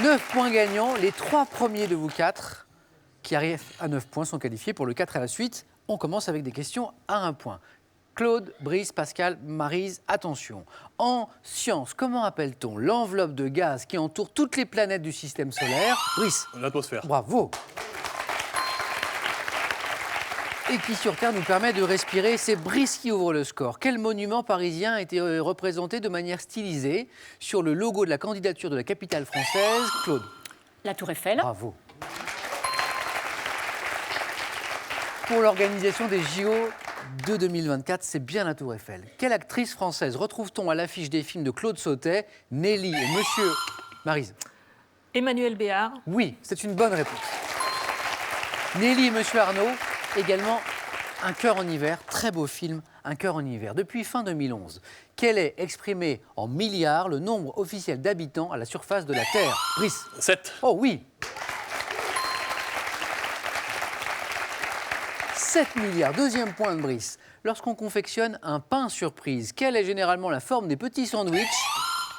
9 points gagnants. Les 3 premiers de vous 4 qui arrivent à 9 points sont qualifiés pour le 4 à la suite. On commence avec des questions à 1 point. Claude, Brice, Pascal, Maryse, attention. En sciences, comment appelle-t-on l'enveloppe de gaz qui entoure toutes les planètes du système solaire? Brice. L'atmosphère. Bravo. Et qui sur Terre nous permet de respirer. C'est Brice qui ouvre le score. Quel monument parisien a été représenté de manière stylisée sur le logo de la candidature de la capitale française? Claude. La Tour Eiffel. Bravo. Pour l'organisation des JO de 2024, c'est bien la Tour Eiffel. Quelle actrice française retrouve-t-on à l'affiche des films de Claude Sautet, Nelly et Monsieur Maryse? Emmanuel Béard. Oui, c'est une bonne réponse. Nelly et Monsieur Arnaud, également Un cœur en hiver, très beau film, Un cœur en hiver. Depuis fin 2011, quel est exprimé en milliards le nombre officiel d'habitants à la surface de la Terre? Brice. 7. Oh oui. 7 milliards. Deuxième point de Brice. Lorsqu'on confectionne un pain surprise, quelle est généralement la forme des petits sandwichs?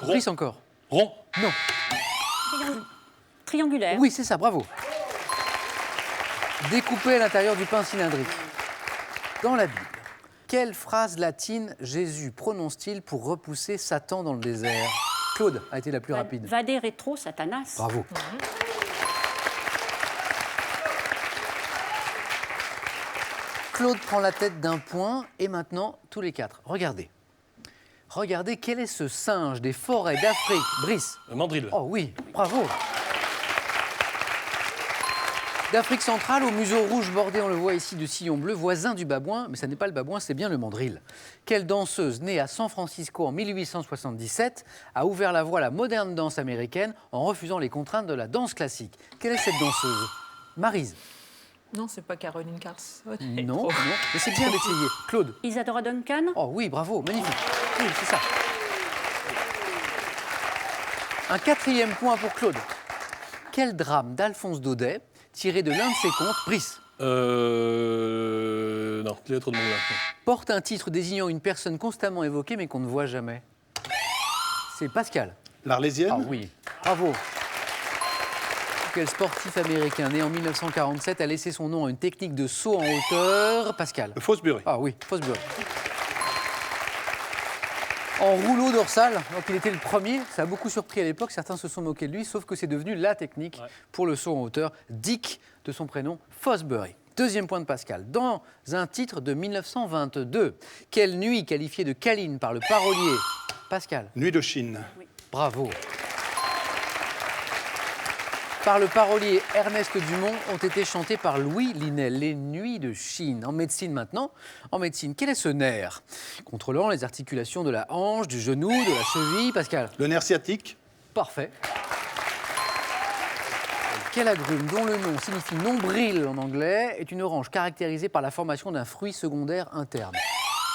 Rond. Brice encore. Rond. Non. Triangulaire. Oui, c'est ça, bravo. Découpé à l'intérieur du pain cylindrique. Dans la Bible, quelle phrase latine Jésus prononce-t-il pour repousser Satan dans le désert? Claude a été la plus rapide. Vade retro Satanas. Bravo. Claude prend la tête d'un point et maintenant tous les 4. Regardez. Regardez quel est ce singe des forêts d'Afrique. Brice. Mandrill. Oh oui, bravo. D'Afrique centrale au museau rouge bordé, on le voit ici, de sillon bleu, voisin du babouin, mais ça n'est pas le babouin, c'est bien le mandrill. Quelle danseuse née à San Francisco en 1877 a ouvert la voie à la moderne danse américaine en refusant les contraintes de la danse classique? Quelle est cette danseuse? Maryse. Non, c'est pas Caroline Carson. Non, mais c'est bien d'essayer. Claude. Isadora Duncan. Oh oui, bravo, magnifique. Oui, c'est ça. Un 4e point pour Claude. Quel drame d'Alphonse Daudet, tiré de l'un de ses contes, Brice? Non, il y a trop de monde là. Porte un titre désignant une personne constamment évoquée mais qu'on ne voit jamais. C'est Pascal. L'Arlésienne. Ah oui, bravo. Quel sportif américain né en 1947 a laissé son nom à une technique de saut en hauteur? Pascal. Fosbury. Ah oui, Fosbury. En rouleau dorsal, donc il était le premier, ça a beaucoup surpris à l'époque, certains se sont moqués de lui, sauf que c'est devenu la technique pour le saut en hauteur, Dick, de son prénom, Fosbury. Deuxième point de Pascal. Dans un titre de 1922, quelle nuit qualifiée de câline par le parolier? Pascal. Nuit de Chine. Oui. Bravo. Par le parolier Ernest Dumont ont été chantées par Louis Linel, les Nuits de Chine. En médecine maintenant, en médecine, quel est ce nerf contrôlant les articulations de la hanche, du genou, de la cheville? Pascal. Le nerf sciatique. Parfait. Quel agrume, dont le nom signifie nombril en anglais, est une orange caractérisée par la formation d'un fruit secondaire interne?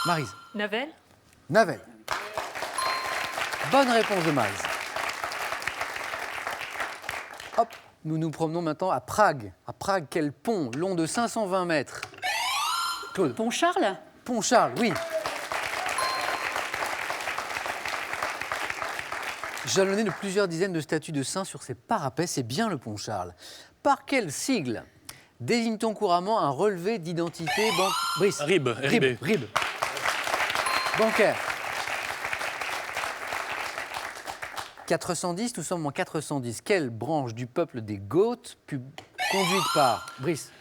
Maryse. Navel. Navel. Bonne réponse de Maryse. Hop, nous nous promenons maintenant à Prague. À Prague, quel pont long de 520 mètres? Claude. Pont Charles. Pont Charles, oui. Jalonné de plusieurs dizaines de statues de saints sur ses parapets, c'est bien le pont Charles. Par quel sigle désigne-t-on couramment un relevé d'identité Brice. RIB. RIB. RIB. Bancaire. 410, nous sommes en 410. Quelle branche du peuple des Goths conduite par Brice?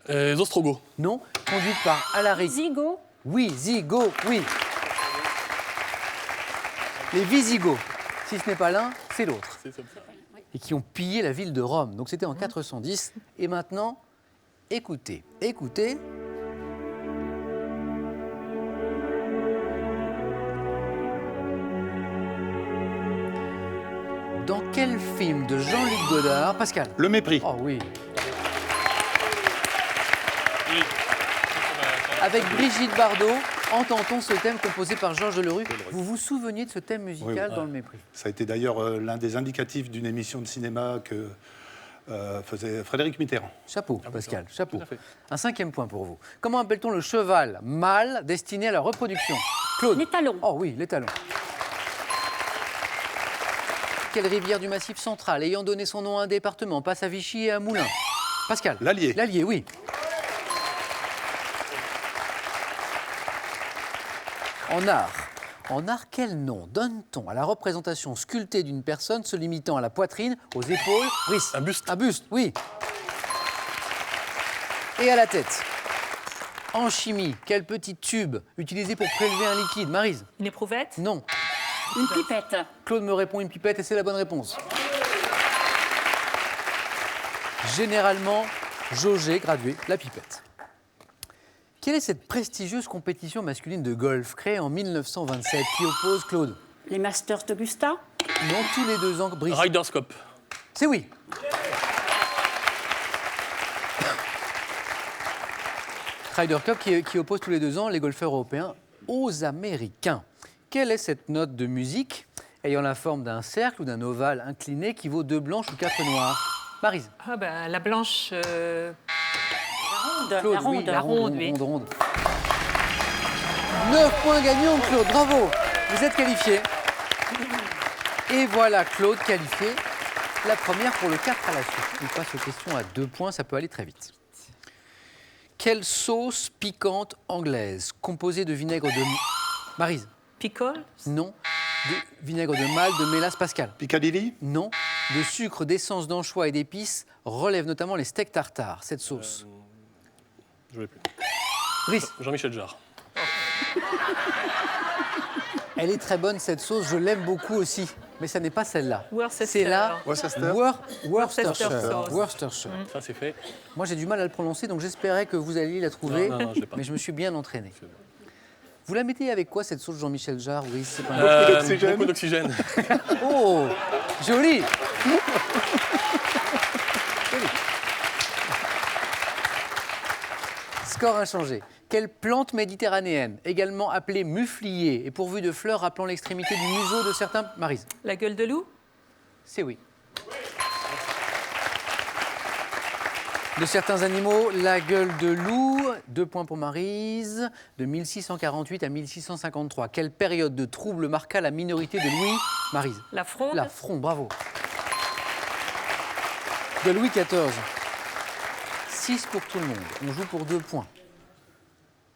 Les Ostrogoths. Non, conduite par Alaric. Zigo. Oui, Zigo, oui. Les Visigoths. Si ce n'est pas l'un, c'est l'autre. Et qui ont pillé la ville de Rome. Donc c'était en 410. Et maintenant, écoutez, écoutez. Dans quel film de Jean-Luc Godard, Pascal? Le mépris. Oh oui. Avec Brigitte Bardot, entend-on ce thème composé par Georges Delerue? Vous vous souveniez de ce thème musical Oui. dans Le Mépris? Ça a été d'ailleurs l'un des indicatifs d'une émission de cinéma que faisait Frédéric Mitterrand. Chapeau, Pascal, chapeau. Tout à fait. Un 5e point pour vous. Comment appelle-t-on le cheval mâle destiné à la reproduction? Claude. L'étalon. Oh oui, l'étalon. quelle rivière du Massif central, ayant donné son nom à un département, passe à Vichy et à Moulins? Pascal. L'Allier. L'Allier, oui. En art, quel nom donne-t-on à la représentation sculptée d'une personne se limitant à la poitrine, aux épaules? Brice. Un buste. Un buste, oui. Et à la tête. En chimie, quel petit tube utilisé pour prélever un liquide? Maryse? Une éprouvette. Non. Une pipette. Claude me répond une pipette et c'est la bonne réponse. Généralement jaugée, graduée, la pipette. Quelle est cette prestigieuse compétition masculine de golf créée en 1927 qui oppose Claude? Les Masters d'Augusta. Non, tous les 2 ans, Brice. Ryder Cup. C'est oui. Ryder Cup qui oppose tous les 2 ans les golfeurs européens aux Américains. Quelle est cette note de musique ayant la forme d'un cercle ou d'un ovale incliné qui vaut 2 blanches ou 4 noires? Maryse. Ah ben, la blanche. Claude, la ronde. oui, la ronde, oui. ronde. 9 points gagnants, Claude, bravo. Vous êtes qualifié. Et voilà Claude qualifié. La première pour le 4 à la suite. Il passe aux questions à 2 points, ça peut aller très vite. Quelle sauce piquante anglaise, composée de vinaigre de... Maryse. Pickle. Non. De vinaigre de Malte, de mélasse, Pascal. Piccadilly. Non. De sucre, d'essence d'anchois et d'épices, relève notamment les steaks tartares, cette sauce. Je ne l'ai plus. Brice. Jean-Michel Jarre. Elle est très bonne cette sauce, je l'aime beaucoup aussi. Mais ça n'est pas celle-là. Worcester. C'est là. Worcester. Worcestershire. sauce. Worcestershire. Ça, c'est fait. Moi, j'ai du mal à le prononcer, donc j'espérais que vous alliez la trouver. Non, je l'ai pas. Mais je me suis bien entraîné. Vous la mettez avec quoi, cette sauce Jean-Michel Jarre? Oui, c'est pas Beaucoup d'oxygène. Oh, joli. Score inchangé. Quelle plante méditerranéenne, également appelée muflier, est pourvue de fleurs rappelant l'extrémité du museau de certains... Maryse. La gueule de loup. C'est oui. De certains animaux, la gueule de loup, 2 points pour Maryse, de 1648 à 1653. Quelle période de trouble marqua la minorité de Louis? Maryse. La fronde. La Fronde, bravo. De Louis XIV. 6 pour tout le monde. On joue pour 2 points.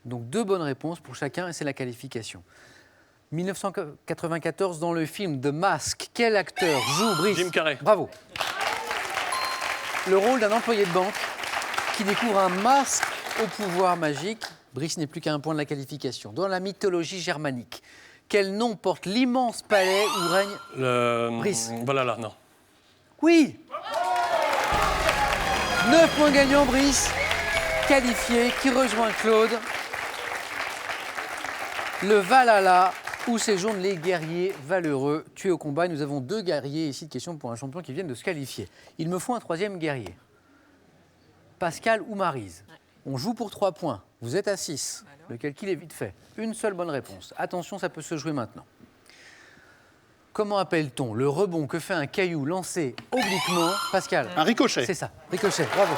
Donc 2 bonnes réponses pour chacun et c'est la qualification. 1994, dans le film The Mask, quel acteur joue Brice? Jim Carrey. Bravo. Le rôle d'un employé de banque qui découvre un masque au pouvoir magique. Brice n'est plus qu'à 1 point de la qualification. Dans la mythologie germanique, quel nom porte l'immense palais où règne... Brice. Voilà, là, non. Oui. 9 points gagnants, Brice. Qualifié, qui rejoint Claude. Le Valhalla, où séjournent les guerriers valeureux tués au combat. Nous avons 2 guerriers ici de question pour un champion qui viennent de se qualifier. Il me faut un 3e guerrier. Pascal ou Maryse. On joue pour 3 points. Vous êtes à 6. Le calcul est vite fait. Une seule bonne réponse. Attention, ça peut se jouer maintenant. Comment appelle-t-on le rebond que fait un caillou lancé obliquement? Pascal. Un ricochet. C'est ça, ricochet, bravo.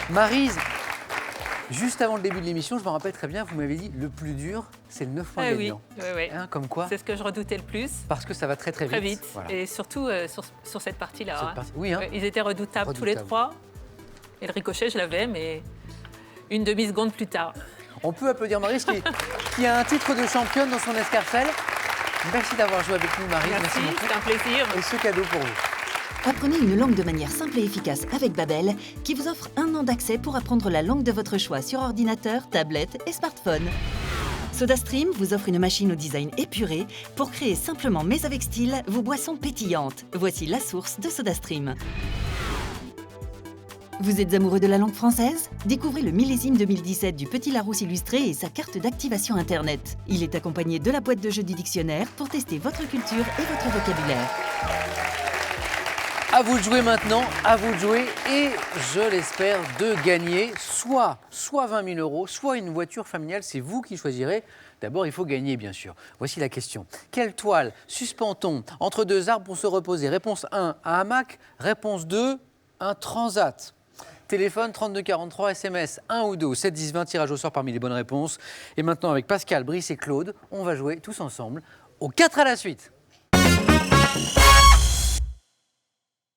Maryse, juste avant le début de l'émission, je me rappelle très bien, vous m'avez dit le plus dur, c'est le 9 points Ah oui, gagnant. oui. Hein, comme quoi? C'est ce que je redoutais le plus. Parce que ça va très très vite. Très vite. Voilà. Et surtout sur cette partie-là. Cette hein. partie- oui, hein. Ils étaient redoutables tous les Redoutables. 3. Et le ricochet, je l'avais, mais une demi-seconde plus tard. On peut applaudir Maryse qui a un titre de championne dans son escarcelle. Merci d'avoir joué avec nous, Maryse. Merci, beaucoup. c'est un plaisir. Et ce cadeau pour vous. Apprenez une langue de manière simple et efficace avec Babel, qui vous offre 1 an d'accès pour apprendre la langue de votre choix sur ordinateur, tablette et smartphone. SodaStream vous offre une machine au design épuré pour créer simplement mais avec style vos boissons pétillantes. Voici la source de SodaStream. Vous êtes amoureux de la langue française? Découvrez le millésime 2017 du Petit Larousse illustré et sa carte d'activation Internet. Il est accompagné de la boîte de jeu du dictionnaire pour tester votre culture et votre vocabulaire. À vous de jouer maintenant, à vous de jouer et, je l'espère, de gagner soit 20 000 euros, soit une voiture familiale. C'est vous qui choisirez. D'abord, il faut gagner, bien sûr. Voici la question. Quelle toile suspend-on entre 2 arbres pour se reposer? Réponse 1, un hamac. Réponse 2, un transat. Téléphone 3243, SMS 1 ou 2 au 7 10 20, tirage au sort parmi les bonnes réponses. Et maintenant avec Pascal, Brice et Claude, on va jouer tous ensemble aux 4 à la suite.